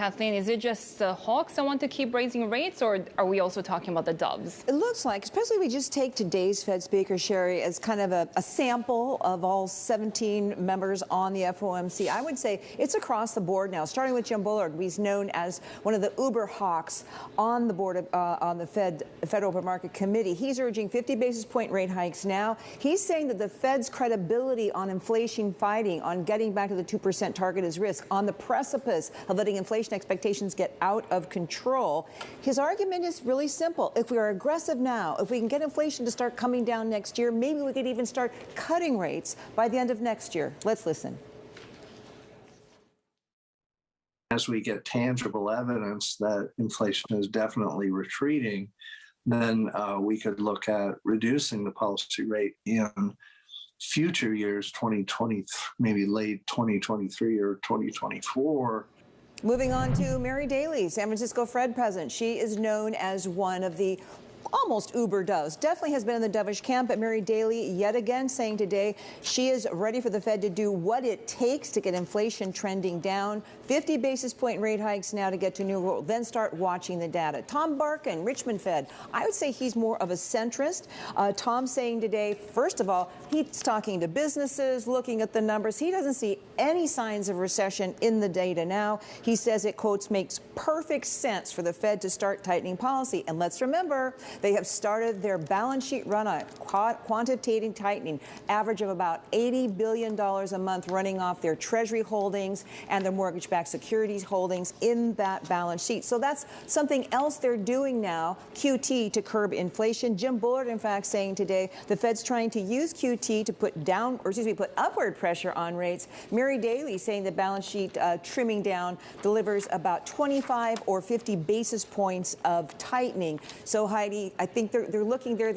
Kathleen, is it just the hawks that want to keep raising rates, or are we also talking about the doves? It looks like, especially if we just take today's Fed Speaker, Sherry, as kind of a sample of all 17 members on the FOMC. I would say it's across the board now, starting with Jim Bullard. He's known as one of the uber hawks on the board of, on the Federal Open Market Committee. He's urging 50 basis point rate hikes now. He's saying that the Fed's credibility on inflation fighting, on getting back to the 2% target is risk, on the precipice of letting inflation expectations get out of control. His argument is really simple. If we are aggressive now, if we can get inflation to start coming down next year, maybe we could even start cutting rates by the end of next year. Let's listen. As we get tangible evidence that inflation is definitely retreating, then we could look at reducing the policy rate in future years, 2020, maybe late 2023 or 2024. Moving on to Mary Daly, San Francisco Fed president. She is known as one of the almost uber doves. Definitely has been in the dovish camp, but Mary Daly yet again saying today she is ready for the Fed to do what it takes to get inflation trending down. 50 basis point rate hikes now to get to new world, then start watching the data. Tom Barkin, Richmond Fed. I would say he's more of a centrist. Tom saying today, first of all, he's talking to businesses, looking at the numbers. He doesn't see any signs of recession in the data now. He says it, quotes, makes perfect sense for the Fed to start tightening policy. And let's remember, they have started their balance sheet run-up, quantitative tightening, average of about $80 billion a month running off their Treasury holdings and their mortgage-backed securities holdings in that balance sheet. So that's something else they're doing now, QT, to curb inflation. Jim Bullard, in fact, saying today the Fed's trying to use QT to put upward pressure on rates. Mary Daly saying the balance sheet trimming down delivers about 25 or 50 basis points of tightening. So, Heidi, I think they're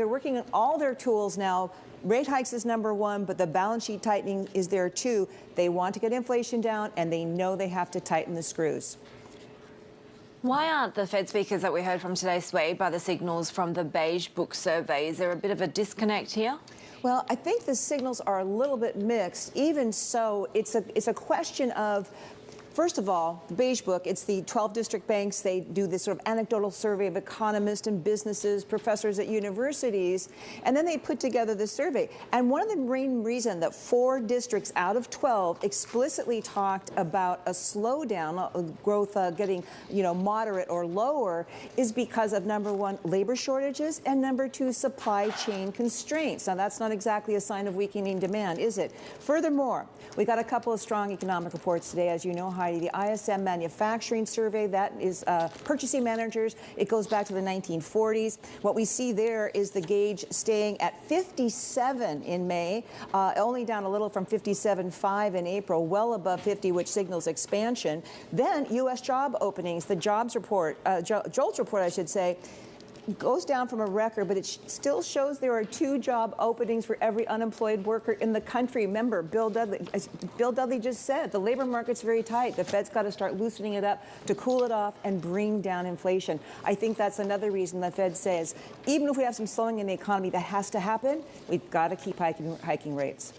working on all their tools now. Rate hikes is number one, but the balance sheet tightening is there too. They want to get inflation down, and they know they have to tighten the screws. Why aren't the Fed speakers that we heard from today swayed by the signals from the BEIGE book survey? Is there a bit of a disconnect here? Well, I think the signals are a little bit mixed. Even so, it's a question of, first of all, the BEIGE book, it's the 12 district banks. They do this sort of anecdotal survey of economists and businesses, professors at universities, and then they put together this survey. And one of the main reasons that 4 districts out of 12 explicitly talked about a slowdown, growth getting, moderate or lower, is because of, number one, labor shortages, and number two, supply chain constraints. Now, that's not exactly a sign of weakening demand, is it? Furthermore, we got a couple of strong economic reports today, as you know, the ISM manufacturing survey, that is purchasing managers. It goes back to the 1940s. What we see there is the gauge staying at 57 in May, only down a little from 57.5 in April, well above 50, which signals expansion. Then U.S. job openings, the jobs report, JOLTS report, I should say, goes down from a record, but it still shows there are 2 job openings for every unemployed worker in the country. Remember, Bill Dudley just said the labor market's very tight. The Fed's got to start loosening it up to cool it off and bring down inflation. I think that's another reason the Fed says, even if we have some slowing in the economy that has to happen, we've got to keep hiking rates.